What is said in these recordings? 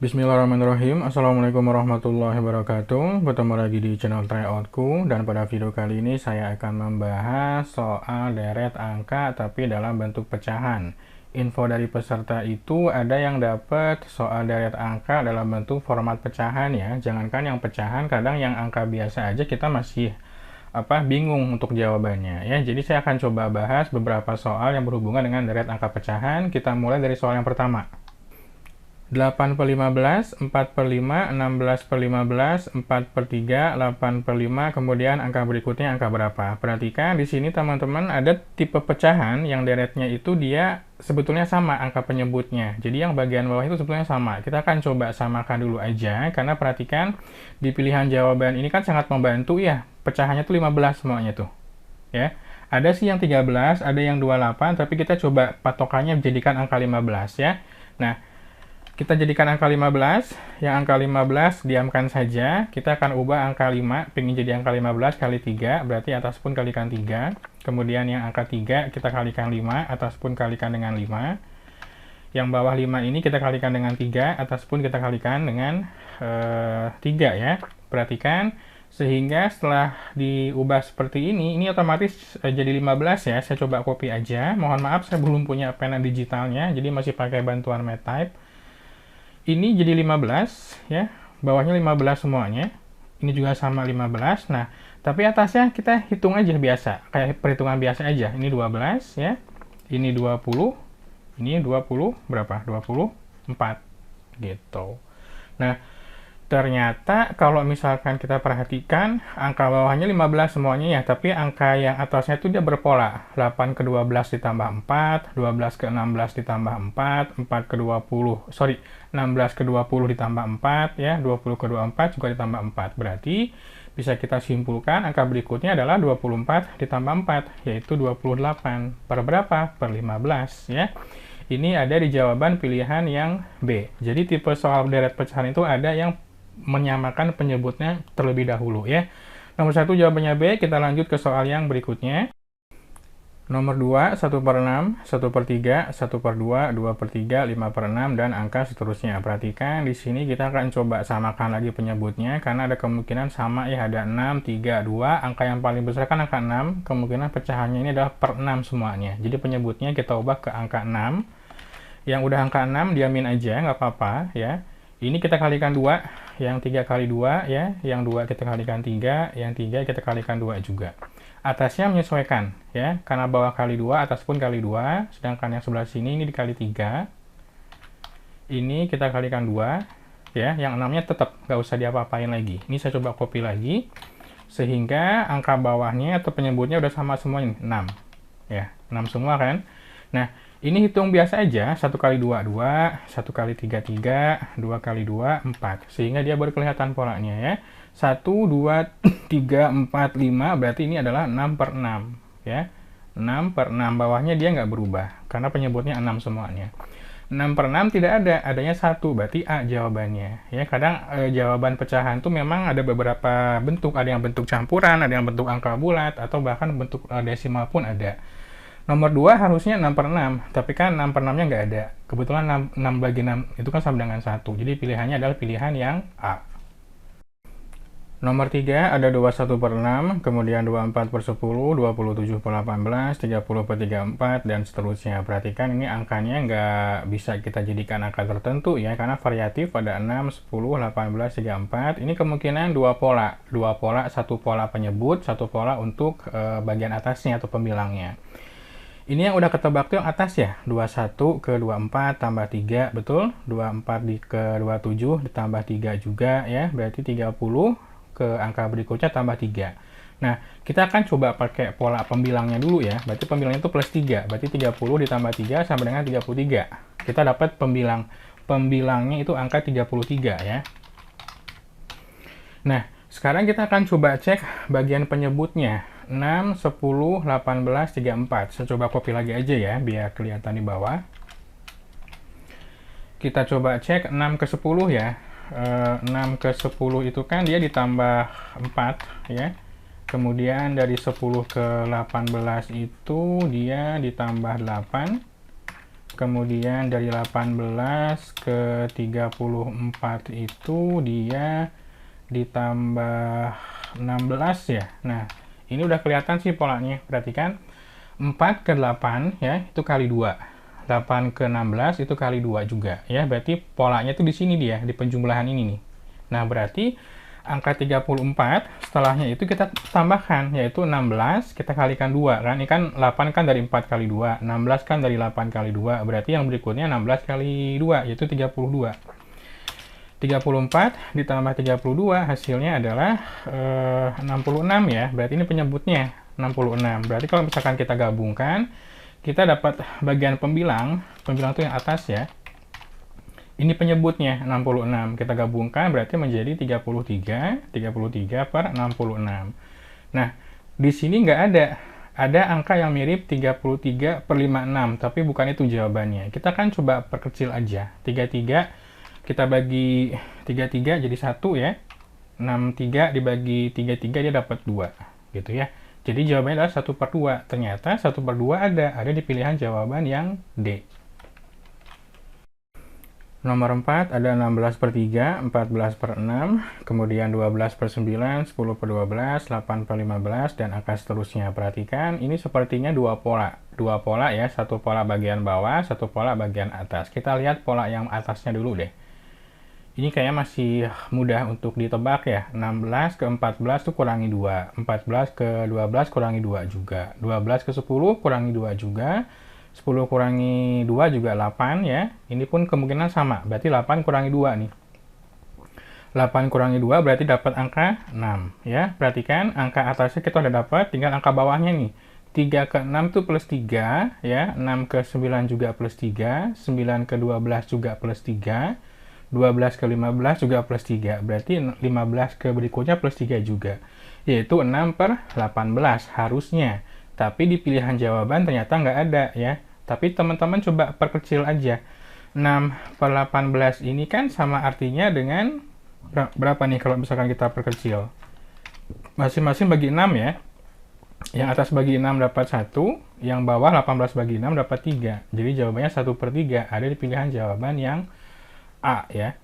Bismillahirrahmanirrahim. Assalamualaikum warahmatullahi wabarakatuh. Bertemu lagi di channel Tryoutku, dan pada video kali ini saya akan membahas soal deret angka tapi dalam bentuk pecahan. Info dari peserta itu ada yang dapat soal deret angka dalam bentuk format pecahan ya. Jangankan yang pecahan, kadang yang angka biasa aja kita masih bingung untuk jawabannya ya. Jadi saya akan coba bahas beberapa soal yang berhubungan dengan deret angka pecahan. Kita mulai dari soal yang pertama. 8 per 15, 4 per 5, 16 per 15, 4 per 3, 8 per 5, kemudian angka berikutnya angka berapa. Perhatikan di sini teman-teman ada tipe pecahan yang deretnya itu dia sebetulnya sama angka penyebutnya. Jadi yang bagian bawah itu sebetulnya sama. Kita akan coba samakan dulu aja, karena perhatikan di pilihan jawaban ini kan sangat membantu ya. Pecahannya tuh 15 semuanya tuh. Ya. Ada sih yang 13, ada yang 28, tapi kita coba patokannya jadikan angka 15 ya. Nah, kita jadikan angka 15, yang angka 15 diamkan saja, kita akan ubah angka 5, pengen jadi angka 15 kali 3, berarti atas pun kalikan 3, kemudian yang angka 3 kita kalikan 5, atas pun kalikan dengan 5, yang bawah 5 ini kita kalikan dengan 3, atas pun kita kalikan dengan 3 ya, perhatikan, sehingga setelah diubah seperti ini otomatis jadi 15 ya, saya coba copy aja, mohon maaf saya belum punya pena digitalnya, jadi masih pakai bantuan MedType. Ini jadi 15 ya, bawahnya 15 semuanya, ini juga sama 15. Nah, tapi atasnya kita hitung aja biasa, kayak perhitungan biasa aja. Ini 12 ya, ini 20, ini 20 berapa? 24 gitu. Nah, ternyata kalau misalkan kita perhatikan angka bawahnya 15 semuanya ya, tapi angka yang atasnya itu dia berpola. 8 ke 12 ditambah 4, 12 ke 16 ditambah 4, 4 ke 20, 16 ke 20 ditambah 4 ya, 20 ke 24 juga ditambah 4. Berarti bisa kita simpulkan angka berikutnya adalah 24 ditambah 4, yaitu 28. Per berapa? Per 15 ya. Ini ada di jawaban pilihan yang B. Jadi tipe soal deret pecahan itu ada yang menyamakan penyebutnya terlebih dahulu ya. Nomor 1 jawabannya B. Kita lanjut ke soal yang berikutnya. Nomor 2, 1 per 6, 1 per 3, 1 per 2, 2 per 3, 5 per 6, dan angka seterusnya. Perhatikan di sini kita akan coba samakan lagi penyebutnya, karena ada kemungkinan sama ya, ada 6, 3, 2, angka yang paling besar kan angka 6, kemungkinan pecahannya ini adalah per 6 semuanya. Jadi penyebutnya kita ubah ke angka 6. Yang udah angka 6 diamin aja, nggak apa-apa ya. Ini kita kalikan 2, yang 3 kali 2 ya, yang 2 kita kalikan 3, yang 3 kita kalikan 2 juga. Atasnya menyesuaikan ya, karena bawah kali 2, atas pun kali 2, sedangkan yang sebelah sini ini dikali 3. Ini kita kalikan 2 ya, yang 6-nya tetap nggak usah diapa-apain lagi. Ini saya coba copy lagi, sehingga angka bawahnya atau penyebutnya udah sama semuanya, 6 ya, 6 semua kan. Nah, ini hitung biasa aja, 1 kali 2, 2, 1 kali 3, 3, 2 kali 2, 4. Sehingga dia baru kelihatan polanya ya. 1, 2, 3, 4, 5, berarti ini adalah 6 per 6. Ya. 6 per 6, bawahnya dia nggak berubah, karena penyebutnya 6 semuanya. 6 per 6 tidak ada, adanya 1, berarti A jawabannya. Ya, kadang jawaban pecahan itu memang ada beberapa bentuk, ada yang bentuk campuran, ada yang bentuk angka bulat, atau bahkan bentuk desimal pun ada. Nomor 2 harusnya 6 per 6, tapi kan 6 per 6-nya nggak ada. Kebetulan 6 bagi 6 itu kan sama dengan 1, jadi pilihannya adalah pilihan yang A. Nomor 3 ada 21 per 6, kemudian 24 per 10, 27 per 18, 30 per 34, dan seterusnya. Perhatikan ini angkanya nggak bisa kita jadikan angka tertentu ya, karena variatif, ada 6, 10, 18, 34. Ini kemungkinan dua pola, satu pola penyebut, satu pola untuk bagian atasnya atau pembilangnya. Ini yang udah ketebak tuh yang atas ya, 21 ke 24 tambah 3, betul? 24 ke 27 ditambah 3 juga ya, berarti 30 ke angka berikutnya tambah 3. Nah, kita akan coba pakai pola pembilangnya dulu ya, berarti pembilangnya itu plus 3, berarti 30 ditambah 3 sama dengan 33. Kita dapat pembilangnya itu angka 33 ya. Nah, sekarang kita akan coba cek bagian penyebutnya. 6, 10, 18, 34. Saya coba copy lagi aja ya, biar kelihatan di bawah. Kita coba cek 6 ke 10 ya. 6 ke 10 itu kan dia ditambah 4 ya. Kemudian dari 10 ke 18 itu dia ditambah 8. kemudian dari 18 ke 34 itu dia ditambah 16 ya. Nah, ini udah kelihatan sih polanya. Perhatikan, 4 ke 8 ya, itu kali 2. 8 ke 16 itu kali 2 juga ya. Berarti polanya tuh di sini dia, di penjumlahan ini nih. Nah, berarti angka 34 setelahnya itu kita tambahkan, yaitu 16 kita kalikan 2 kan. Ini kan 8 kan dari 4 kali 2, 16 kan dari 8 kali 2. Berarti yang berikutnya 16 kali 2 yaitu 32. 34 ditambah 32 hasilnya adalah 66 ya. Berarti ini penyebutnya 66. Berarti kalau misalkan kita gabungkan, kita dapat bagian pembilang itu yang atas ya. Ini penyebutnya 66. Kita gabungkan berarti menjadi 33 per 66. Nah, di sini nggak ada angka yang mirip 33 per 56, tapi bukan itu jawabannya. Kita kan coba perkecil aja. 33 kita bagi 33 jadi 1 ya. 63 dibagi 33 dia dapat 2 gitu ya. Jadi jawabannya adalah 1 per 2. Ternyata 1 per 2 ada di pilihan jawaban yang D. Nomor 4 ada 16 per 3, 14 per 6, kemudian 12 per 9, 10 per 12, 8 per 15, dan angka seterusnya. Perhatikan, ini sepertinya dua pola. Dua pola ya, satu pola bagian bawah, satu pola bagian atas. Kita lihat pola yang atasnya dulu deh. Ini kayaknya masih mudah untuk ditebak ya. 16 ke 14 itu kurangi 2. 14 ke 12 kurangi 2 juga. 12 ke 10 kurangi 2 juga. 10 kurangi 2 juga 8 ya. Ini pun kemungkinan sama. Berarti 8 kurangi 2 nih. 8 kurangi 2 berarti dapat angka 6 ya. Perhatikan angka atasnya kita udah dapat, tinggal angka bawahnya nih. 3 ke 6 itu plus 3 ya. 6 ke 9 juga plus 3. 9 ke 12 juga plus 3. 12 ke 15 juga plus 3. Berarti 15 ke berikutnya plus 3 juga. Yaitu 6 per 18 harusnya. Tapi di pilihan jawaban ternyata nggak ada ya. Tapi teman-teman coba perkecil aja. 6 per 18 ini kan sama artinya dengan berapa nih kalau misalkan kita perkecil? Masing-masing bagi 6 ya. Yang atas bagi 6 dapat 1, yang bawah 18 bagi 6 dapat 3. Jadi jawabannya 1 per 3 ada di pilihan jawaban yang A ya.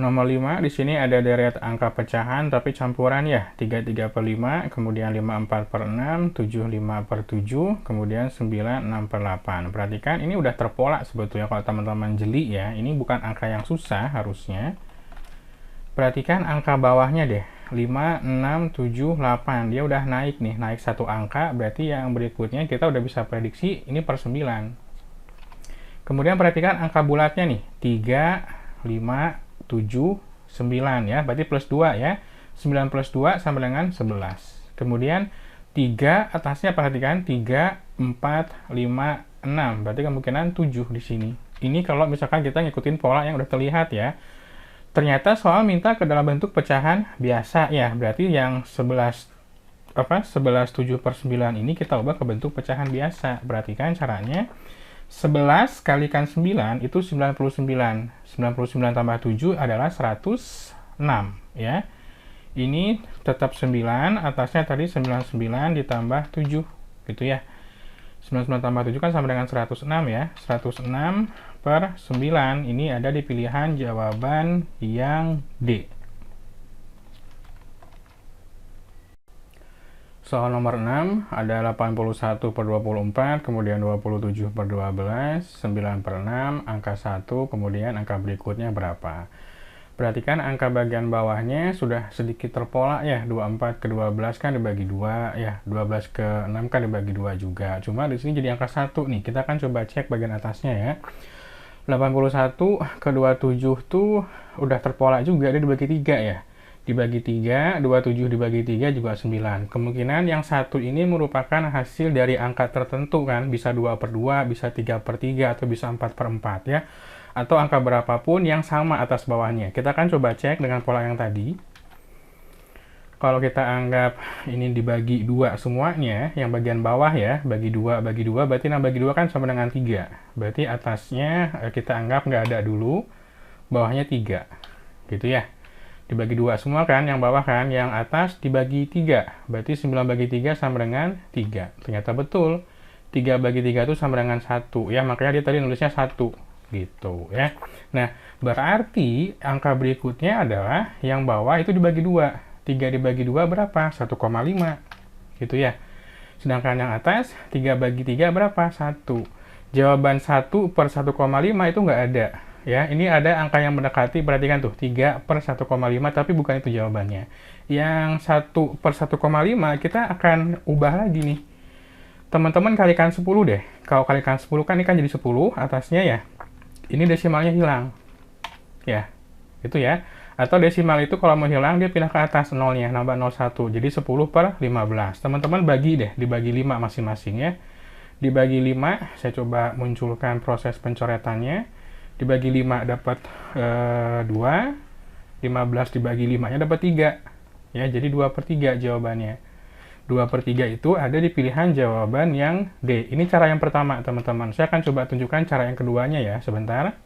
Nomor 5, di sini ada deret angka pecahan tapi campuran ya. 33 per 5, kemudian 54 per 6, 75 per 7, kemudian 96 per 8. Perhatikan ini udah terpola sebetulnya kalau teman-teman jeli ya. Ini bukan angka yang susah harusnya. Perhatikan angka bawahnya deh. 5, 6, 7, 8. Dia udah naik nih, naik satu angka. Berarti yang berikutnya kita udah bisa prediksi ini per 9. Kemudian perhatikan angka bulatnya nih. 3, 5, 7, 9 ya, berarti plus 2 ya. 9 plus 2 sama dengan 11. Kemudian 3 atasnya perhatikan 3, 4, 5, 6. Berarti kemungkinan 7 di sini. Ini kalau misalkan kita ngikutin pola yang udah terlihat ya. Ternyata soal minta ke dalam bentuk pecahan biasa ya. Berarti yang 11 7 per 9 ini kita ubah ke bentuk pecahan biasa. Perhatikan caranya. 11 kalikan 9 itu 99. 99 tambah 7 adalah 106 ya. Ini tetap 9, atasnya tadi 99 ditambah 7 gitu ya. 99 tambah 7 kan sama dengan 106 ya. 106 per 9 ini ada di pilihan jawaban yang D. Soal nomor 6, ada 81 per 24, kemudian 27 per 12, 9 per 6, angka 1, kemudian angka berikutnya berapa. Perhatikan angka bagian bawahnya sudah sedikit terpola ya, 24 ke 12 kan dibagi 2 ya, 12 ke 6 kan dibagi 2 juga. Cuma di sini jadi angka 1 nih, kita kan coba cek bagian atasnya ya. 81 ke 27 tuh udah terpola juga, dia dibagi 3 ya. Dibagi 3, 27 dibagi 3 juga 9. Kemungkinan yang satu ini merupakan hasil dari angka tertentu kan, bisa 2 per 2, bisa 3 per 3, atau bisa 4 per 4 ya. Atau angka berapapun yang sama atas bawahnya. Kita kan coba cek dengan pola yang tadi. Kalau kita anggap ini dibagi 2 semuanya, yang bagian bawah ya, bagi 2, berarti 6 bagi 2 kan sama dengan 3. Berarti atasnya kita anggap nggak ada dulu, bawahnya 3. Gitu ya. Dibagi 2 semua kan, yang bawah kan, yang atas dibagi 3. Berarti 9 bagi 3 sama dengan 3. Ternyata betul. 3 bagi 3 itu sama dengan 1 ya, makanya dia tadi nulisnya 1 gitu ya. Nah, berarti angka berikutnya adalah yang bawah itu dibagi 2. 3 dibagi 2 berapa? 1,5 gitu ya. Sedangkan yang atas 3 bagi 3 berapa? 1. Jawaban 1 per 1,5 itu nggak ada ya. Ini ada angka yang mendekati, perhatikan tuh, 3 per 1,5, tapi bukan itu jawabannya. Yang 1 per 1,5 kita akan ubah lagi nih. Teman-teman kalikan 10 deh. Kalau kalikan 10 kan ini kan jadi 10 atasnya ya. Ini desimalnya hilang. Ya, itu ya. Atau desimal itu kalau mau hilang dia pindah ke atas nolnya, nambah 01. Jadi 10 per 15. Teman-teman bagi deh, dibagi 5 masing-masing ya. Dibagi 5, saya coba munculkan proses pencoretannya. Dibagi 5 dapat 2. 15 dibagi 5-nya dapat 3. Ya, jadi 2 per 3 jawabannya. 2 per 3 itu ada di pilihan jawaban yang D. Ini cara yang pertama, teman-teman. Saya akan coba tunjukkan cara yang keduanya ya, sebentar.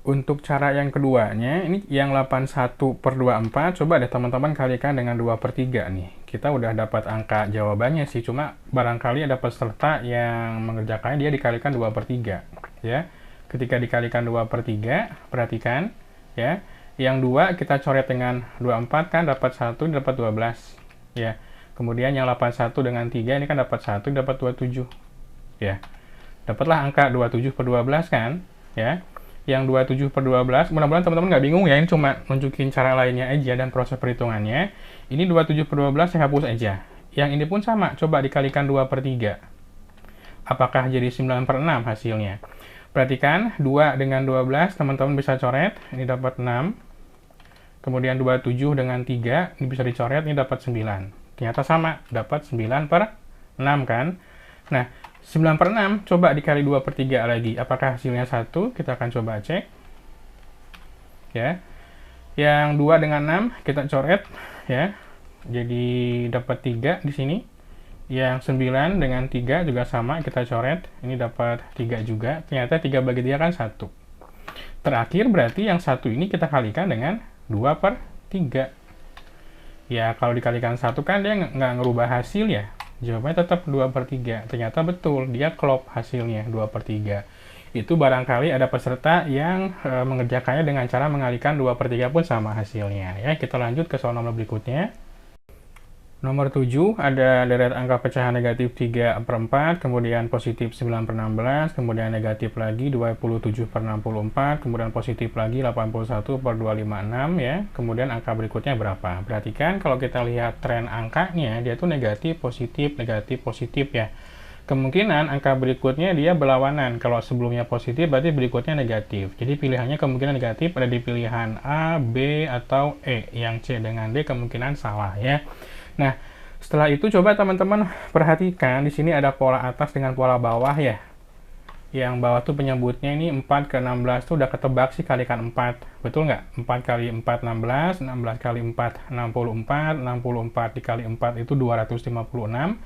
Untuk cara yang keduanya, ini yang 81 per 24, coba deh teman-teman kalikan dengan 2 per 3 nih. Kita udah dapat angka jawabannya sih, cuma barangkali ada peserta yang mengerjakannya dia dikalikan 2 per 3. Ya. Ketika dikalikan 2 per 3, perhatikan ya. Yang 2 kita coret dengan 24 kan dapat 1, dapat 12. Ya. Kemudian yang 81 dengan 3 ini kan dapat 1, dapat 27. Ya. Dapatlah angka 27 per 12 kan? Ya. Yang 27 per 12, mudah-mudahan teman-teman nggak bingung ya, ini cuma nunjukin cara lainnya aja dan proses perhitungannya. Ini 27 per 12 saya hapus aja. Yang ini pun sama, coba dikalikan 2 per 3. Apakah jadi 9 per 6 hasilnya? Perhatikan, 2 dengan 12, teman-teman bisa coret, ini dapat 6. Kemudian 27 dengan 3, ini bisa dicoret, ini dapat 9. Ternyata sama, dapat 9 per 6 kan? Nah, 9 per 6, coba dikali 2 per 3 lagi. Apakah hasilnya 1? Kita akan coba cek. Ya. Yang 2 dengan 6, kita coret. Ya. Jadi dapat 3 di sini. Yang 9 dengan 3 juga sama, kita coret. Ini dapat 3 juga. Ternyata 3 bagi 3 kan 1. Terakhir berarti yang 1 ini kita kalikan dengan 2 per 3. Ya, kalau dikalikan 1 kan dia nggak ngerubah hasil ya. Jawabannya tetap 2 per 3. Ternyata betul, dia klop hasilnya 2 per 3. Itu barangkali ada peserta yang mengerjakannya dengan cara mengalihkan 2 per 3 pun sama hasilnya. Ya, kita lanjut ke soal nomor berikutnya. Nomor 7, ada deret angka pecahan negatif 3 per 4, kemudian positif 9 per 16, kemudian negatif lagi 27 per 64, kemudian positif lagi 81 per 256 ya. Kemudian angka berikutnya berapa? Perhatikan kalau kita lihat tren angkanya, dia tuh negatif, positif ya. Kemungkinan angka berikutnya dia berlawanan. Kalau sebelumnya positif, berarti berikutnya negatif. Jadi pilihannya kemungkinan negatif ada di pilihan A, B, atau E. Yang C dengan D kemungkinan salah ya. Nah, setelah itu coba teman-teman perhatikan di sini ada pola atas dengan pola bawah ya. Yang bawah tuh penyebutnya ini 4 ke 16 tuh udah ketebak sih kalikan 4. Betul nggak? 4 kali 4 16, 16 kali 4 64, 64 dikali 4 itu 256.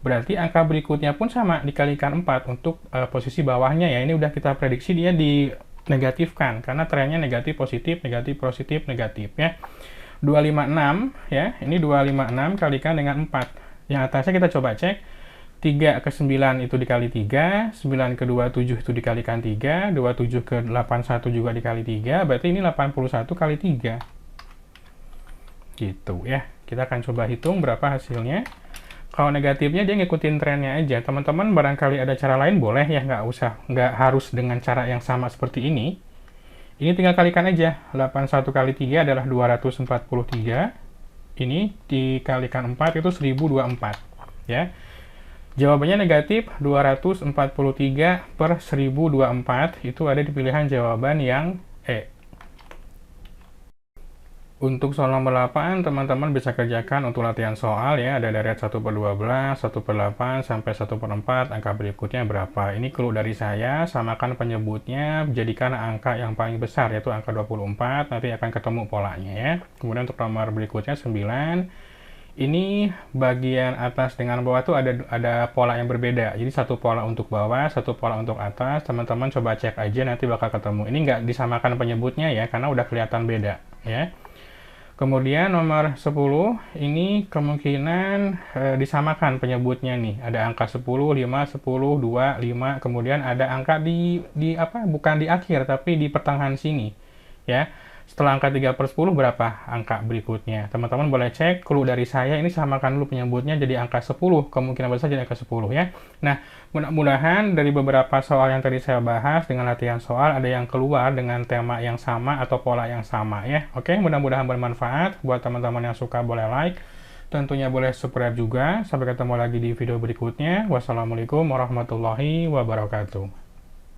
Berarti angka berikutnya pun sama dikalikan 4 untuk posisi bawahnya ya. Ini udah kita prediksi dia dinegatifkan karena trennya negatif positif ya. 256 ya, ini 256 kalikan dengan 4. Yang atasnya kita coba cek. 3 ke 9 itu dikali 3, 9 ke 27 itu dikalikan 3, 27 ke 81 juga dikali 3, berarti ini 81 kali 3. Gitu ya. Kita akan coba hitung berapa hasilnya. Kalau negatifnya dia ngikutin trennya aja. Teman-teman barangkali ada cara lain boleh ya, nggak harus dengan cara yang sama seperti ini. Ini tinggal kalikan aja. 81 kali 3 adalah 243. Ini dikalikan 4 itu 1024. Ya. Jawabannya negatif 243 per 1024. Itu ada di pilihan jawaban yang E. Untuk soal nomor 8, teman-teman bisa kerjakan untuk latihan soal ya. Ada deret 1 per 12, 1 per 8, sampai 1 per 4. Angka berikutnya berapa? Ini clue dari saya. Samakan penyebutnya, jadikan angka yang paling besar, yaitu angka 24. Nanti akan ketemu polanya ya. Kemudian untuk nomor berikutnya 9. Ini bagian atas dengan bawah tuh ada pola yang berbeda. Jadi satu pola untuk bawah, satu pola untuk atas. Teman-teman coba cek aja, nanti bakal ketemu. Ini nggak disamakan penyebutnya ya, karena udah kelihatan beda ya. Kemudian nomor 10 ini kemungkinan disamakan penyebutnya nih. Ada angka 10, 5, 10, 2, 5, kemudian ada angka di apa? Bukan di akhir tapi di pertengahan sini. Ya. Setelah angka 3/10 berapa angka berikutnya? Teman-teman boleh cek, clue dari saya ini samakan dulu penyebutnya jadi angka 10, kemungkinan besar jadi angka 10 ya. Nah, mudah-mudahan dari beberapa soal yang tadi saya bahas dengan latihan soal ada yang keluar dengan tema yang sama atau pola yang sama ya. Oke, mudah-mudahan bermanfaat. Buat teman-teman yang suka boleh like, tentunya boleh subscribe juga. Sampai ketemu lagi di video berikutnya. Wassalamualaikum warahmatullahi wabarakatuh.